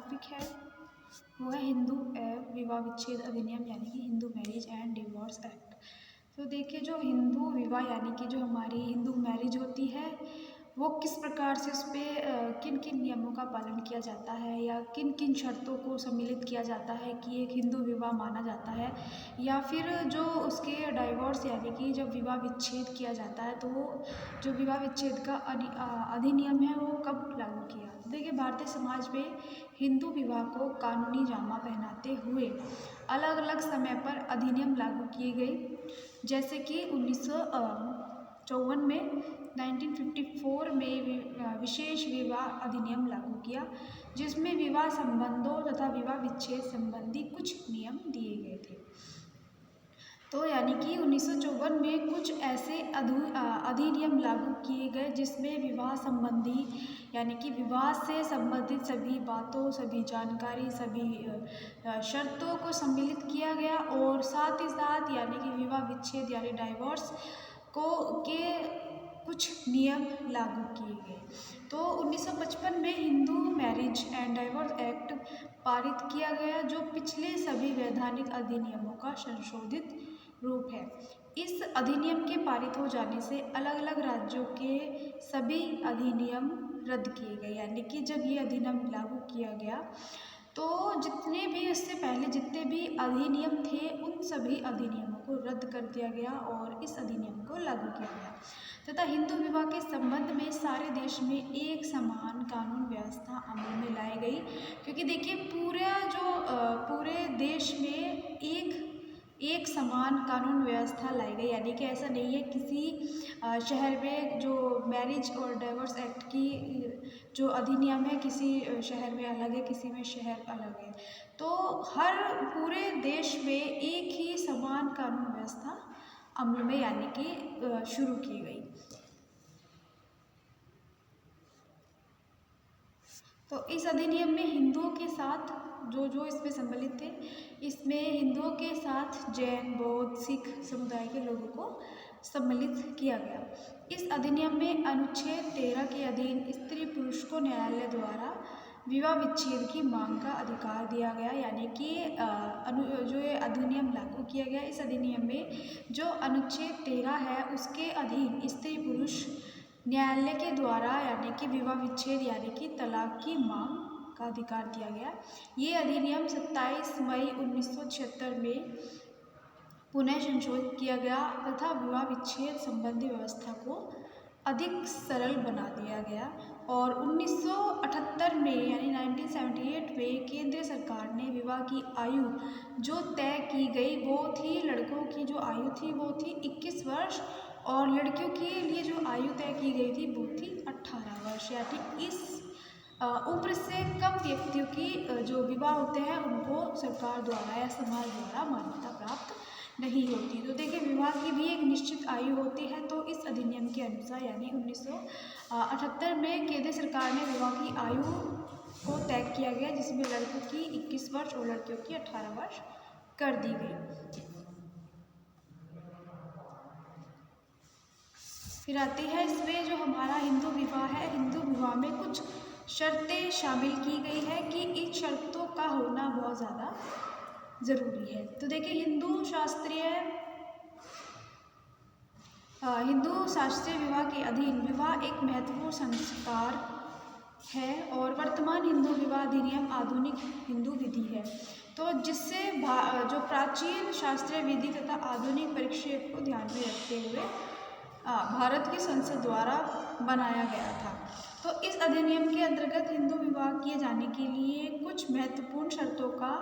Topic है वो है हिंदू एवं विवाह विच्छेद अधिनियम यानी कि Hindu marriage and divorce act. तो देखिए, जो हिंदू विवाह यानी कि जो हमारी हिंदू मैरिज होती है वो किस प्रकार से उस पर किन किन नियमों का पालन किया जाता है या किन किन शर्तों को सम्मिलित किया जाता है कि एक हिंदू विवाह माना जाता है, या फिर जो उसके डाइवोर्स यानी कि जब विवाह विच्छेद किया जाता है तो वो जो विवाह विच्छेद का अधिनियम है वो कब लागू किया। देखिए, भारतीय समाज में हिंदू विवाह को कानूनी जामा पहनाते हुए अलग अलग समय पर अधिनियम लागू किए गए, जैसे कि 1954 में 1954 में विशेष विवाह अधिनियम लागू किया, जिसमें विवाह संबंधों तथा विवाह विच्छेद संबंधी कुछ नियम दिए गए थे। तो यानी कि 1954 में कुछ ऐसे अधिनियम लागू किए गए जिसमें विवाह संबंधी यानी कि विवाह से संबंधित सभी बातों, सभी जानकारी, सभी शर्तों को सम्मिलित किया गया और साथ ही साथ यानी कि विवाह विच्छेद यानी डाइवोर्स के कुछ नियम लागू किए गए। तो 1955 में Hindu marriage and divorce act पारित किया गया, जो पिछले सभी वैधानिक अधिनियमों का संशोधित रूप है। इस अधिनियम के पारित हो जाने से अलग अलग राज्यों के सभी अधिनियम रद्द किए गए, यानी कि जब ये अधिनियम लागू किया गया तो जितने भी इससे पहले जितने भी अधिनियम थे उन सभी अधिनियमों को रद्द कर दिया गया और इस अधिनियम को लागू किया गया तथा हिंदू विवाह के संबंध में सारे देश में एक समान कानून व्यवस्था अमल में लाई गई। क्योंकि देखिए, पूरे देश में एक समान कानून व्यवस्था लाई गई, यानी कि ऐसा नहीं है किसी शहर में जो मैरिज और डाइवोर्स एक्ट की जो अधिनियम है किसी शहर में अलग है, किसी में शहर अलग है। तो हर पूरे देश में एक ही समान कानून व्यवस्था अमल में यानी कि शुरू की गई। तो इस अधिनियम में हिंदुओं के साथ जो इसमें सम्मिलित थे, इसमें हिंदुओं के साथ जैन, बौद्ध, सिख समुदाय के लोगों को सम्मिलित किया गया। इस अधिनियम में अनुच्छेद 13 के अधीन स्त्री पुरुष को न्यायालय द्वारा विवाह विच्छेद की मांग का अधिकार दिया गया, यानी कि जो ये अधिनियम लागू किया गया, इस अधिनियम में जो अनुच्छेद 13 है उसके अधीन स्त्री पुरुष न्यायालय के द्वारा यानी कि विवाह विच्छेद यानी कि तलाक की मांग का अधिकार दिया गया। ये अधिनियम 27 मई 1976 में पुनः संशोधित किया गया तथा विवाह विच्छेद संबंधी व्यवस्था को अधिक सरल बना दिया गया और 1978 में यानी 1978 में केंद्र सरकार ने विवाह की आयु जो तय की गई वो थी, लड़कों की जो आयु थी वो थी 21 वर्ष और लड़कियों के लिए जो आयु तय की गई थी वो थी 18 वर्ष। यानी इस उम्र से कम व्यक्तियों की जो विवाह होते हैं उनको सरकार द्वारा या समाज द्वारा मान्यता प्राप्त नहीं होती। तो देखिए, विवाह की भी एक निश्चित आयु होती है। तो इस अधिनियम के अनुसार यानी 1978 में केंद्र सरकार ने विवाह की आयु को तय किया गया, जिसमें लड़कों की 21 वर्ष और लड़कियों की 18 वर्ष कर दी गई। फिर आती है इसमें जो हमारा हिंदू विवाह है, हिंदू विवाह में कुछ शर्तें शामिल की गई है कि इन शर्तों का होना बहुत ज़्यादा ज़रूरी है। तो देखिए, हिंदू शास्त्रीय विवाह के अधीन विवाह एक महत्वपूर्ण संस्कार है और वर्तमान हिंदू विवाह अधिनियम आधुनिक हिंदू विधि है। तो जिससे जो प्राचीन शास्त्रीय विधि तथा आधुनिक परिप्रेक्ष्य को ध्यान में रखते हुए भारत की संसद द्वारा बनाया गया था। तो इस अधिनियम के अंतर्गत हिंदू विवाह किए जाने के लिए कुछ महत्वपूर्ण शर्तों का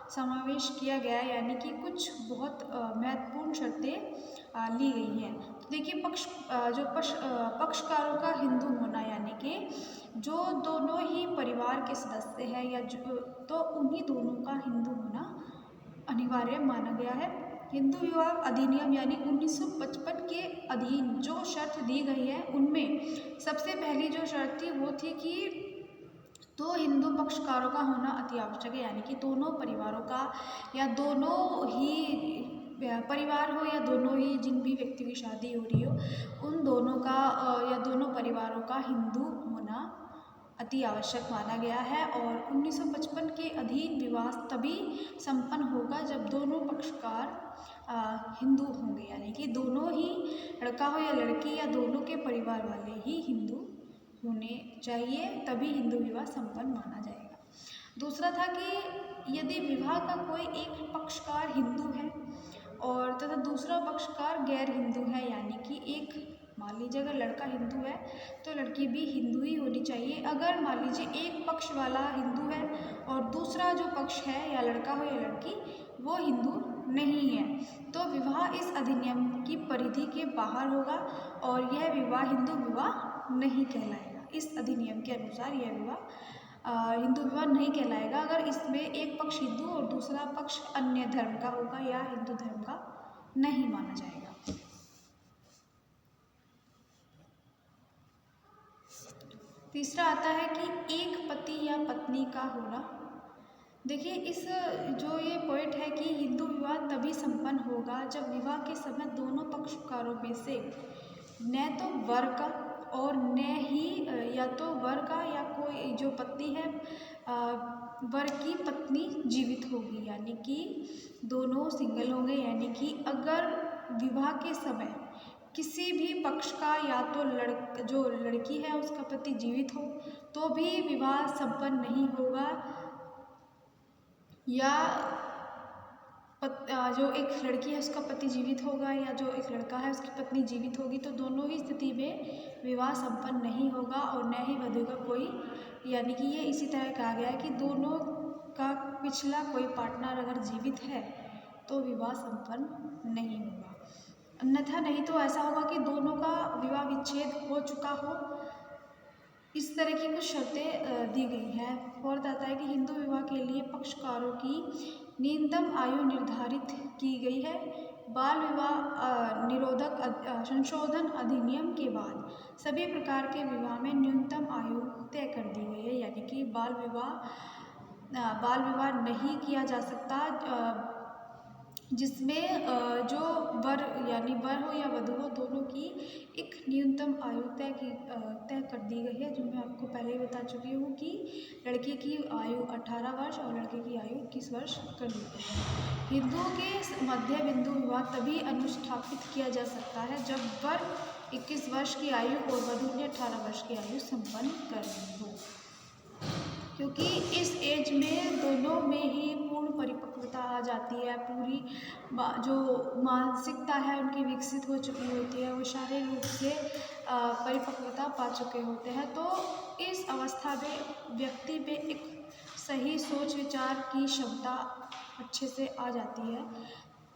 समावेश किया गया है, यानी कि कुछ बहुत महत्वपूर्ण शर्तें ली गई हैं। तो देखिए, पक्षकारों का हिंदू होना यानी कि जो दोनों ही परिवार के सदस्य हैं या तो उन्हीं दोनों का हिंदू होना अनिवार्य माना गया है। हिंदू विवाह अधिनियम यानी 1955 के अधीन जो शर्त दी गई है उनमें सबसे पहली जो शर्त थी वो थी कि दो हिंदू पक्षकारों का होना अति आवश्यक है, यानी कि दोनों परिवारों का या दोनों ही परिवार हो या दोनों ही जिन भी व्यक्ति की शादी हो रही हो उन दोनों का या दोनों परिवारों का हिंदू होना अति आवश्यक माना गया है। और 1955 अधीन विवाह तभी संपन्न होगा जब दोनों पक्षकार हिंदू होंगे, यानी कि दोनों ही, लड़का हो या लड़की या दोनों के परिवार वाले ही हिंदू होने चाहिए, तभी हिंदू विवाह संपन्न माना जाएगा। दूसरा था कि यदि विवाह का कोई एक पक्षकार हिंदू है और तथा दूसरा पक्षकार गैर हिंदू है, यानी कि एक, मान लीजिए अगर लड़का हिंदू है तो लड़की भी हिंदू ही होनी चाहिए। अगर मान लीजिए एक पक्ष वाला हिंदू है और दूसरा जो पक्ष है, या लड़का हो या लड़की, वो हिंदू नहीं है, तो विवाह इस अधिनियम की परिधि के बाहर होगा और यह विवाह हिंदू विवाह नहीं कहलाएगा। इस अधिनियम के अनुसार यह विवाह हिंदू विवाह नहीं कहलाएगा अगर इसमें एक पक्ष हिंदू और दूसरा पक्ष अन्य धर्म का होगा या हिंदू धर्म का नहीं माना जाएगा। तीसरा आता है कि एक पति या पत्नी का होना। देखिए, इस जो ये पॉइंट है कि हिंदू विवाह तभी संपन्न होगा जब विवाह के समय दोनों पक्षकारों में से न तो वर का और न ही, या तो वर का या कोई जो पत्नी है, वर की पत्नी जीवित होगी, यानी कि दोनों सिंगल होंगे। यानी कि अगर विवाह के समय किसी भी पक्ष का, या तो जो लड़की है उसका पति जीवित हो तो भी विवाह संपन्न नहीं होगा, या जो एक लड़की है उसका पति जीवित होगा या जो एक लड़का है उसकी पत्नी जीवित होगी, तो दोनों ही स्थिति में विवाह संपन्न नहीं होगा और न ही वधू का कोई, यानी कि ये इसी तरह कहा गया है कि दोनों का पिछला कोई पार्टनर अगर जीवित है तो विवाह संपन्न नहीं होगा। अन्यथा नहीं तो ऐसा होगा कि दोनों का विवाह विच्छेद हो चुका हो। इस तरह की कुछ शर्तें दी गई हैं। और बताता है कि हिंदू विवाह के लिए पक्षकारों की न्यूनतम आयु निर्धारित की गई है। बाल विवाह निरोधक संशोधन अधिनियम के बाद सभी प्रकार के विवाह में न्यूनतम आयु तय कर दी गई है, यानी कि बाल विवाह नहीं किया जा सकता जिसमें जो वर, यानी वर हो या वधू हो, दोनों की एक न्यूनतम आयु तय कर दी गई है, जो मैं आपको पहले ही बता चुकी हूँ कि लड़की की आयु 18 वर्ष और लड़के की आयु 21 वर्ष कर दी गई है। हिंदुओं के मध्य बिंदु विवाह तभी अनुष्ठापित किया जा सकता है जब वर 21 वर्ष की आयु और वधू ने 18 वर्ष की आयु संपन्न कर ली हो, क्योंकि इस एज में दोनों में ही पूर्ण परिपक्वता आ जाती है। पूरी जो मानसिकता है उनकी विकसित हो चुकी होती है, वो शारीरिक रूप से परिपक्वता पा चुके होते हैं। तो इस अवस्था में व्यक्ति में एक सही सोच विचार की क्षमता अच्छे से आ जाती है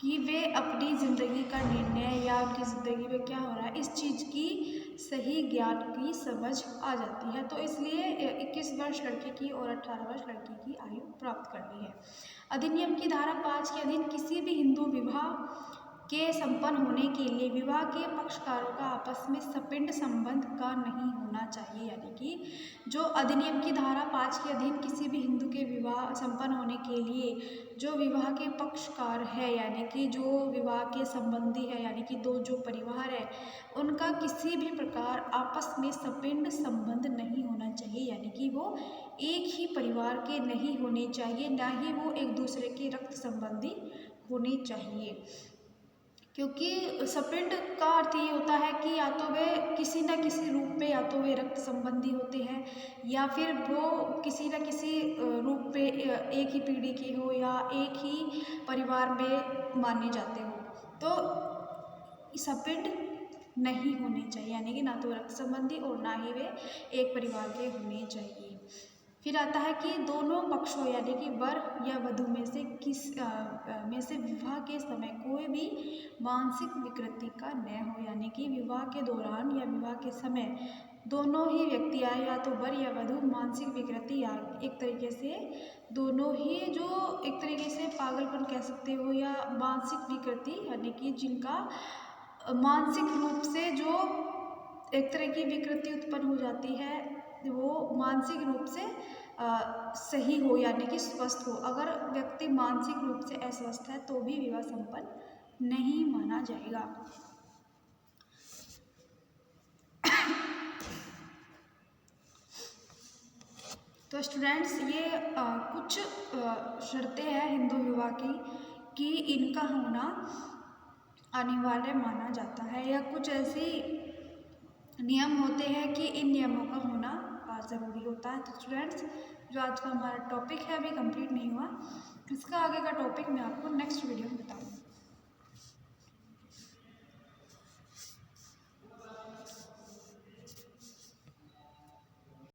कि वे अपनी ज़िंदगी का निर्णय या उनकी ज़िंदगी में क्या हो रहा है, इस चीज़ की सही ज्ञान की समझ आ जाती है। तो इसलिए 21 वर्ष लड़के की और 18 वर्ष लड़की की आयु प्राप्त करनी है। अधिनियम की धारा 5 के अधीन किसी भी हिंदू विवाह के संपन्न होने के लिए विवाह के पक्षकारों का आपस में सपिंड संबंध का नहीं होना चाहिए, यानी कि जो अधिनियम की धारा 5 के अधीन किसी भी हिंदू के विवाह संपन्न होने के लिए जो विवाह के पक्षकार है, यानी कि जो विवाह के संबंधी है, यानी कि दो जो परिवार है, उनका किसी भी प्रकार आपस में सपिंड संबंध नहीं होना चाहिए, यानी कि वो एक ही परिवार के नहीं होने चाहिए, ना ही वो एक दूसरे के रक्त संबंधी होने चाहिए। क्योंकि सपिंड का अर्थ ये होता है कि या तो वे किसी न किसी रूप में, या तो वे रक्त संबंधी होते हैं या फिर वो किसी न किसी रूप में एक ही पीढ़ी के हो या एक ही परिवार में माने जाते हो। तो सपिंड नहीं होने चाहिए, यानी कि ना तो रक्त संबंधी और ना ही वे एक परिवार के होने चाहिए। फिर आता है कि दोनों पक्षों, यानी कि वर या वधू में से विवाह के समय कोई भी मानसिक विकृति का न हो, यानी कि विवाह के दौरान या विवाह के समय दोनों ही व्यक्ति आए, या तो वर या वधू मानसिक विकृति या एक तरीके से दोनों ही जो एक तरीके से पागलपन कह सकते हो या मानसिक विकृति, यानी कि जिनका मानसिक रूप से जो एक तरह की विकृति उत्पन्न हो जाती है, वो मानसिक रूप से सही हो, यानी कि स्वस्थ हो। अगर व्यक्ति मानसिक रूप से अस्वस्थ है तो भी विवाह संपन्न नहीं माना जाएगा। तो स्टूडेंट्स ये कुछ शर्तें हैं हिंदू विवाह की कि इनका होना अनिवार्य माना जाता है, या कुछ ऐसी नियम होते हैं कि इन नियमों का होना ज़रूरी होता है। तो स्टूडेंट्स जो आज का हमारा टॉपिक है अभी कंप्लीट नहीं हुआ, इसका आगे का टॉपिक मैं आपको नेक्स्ट वीडियो में बताऊँगी।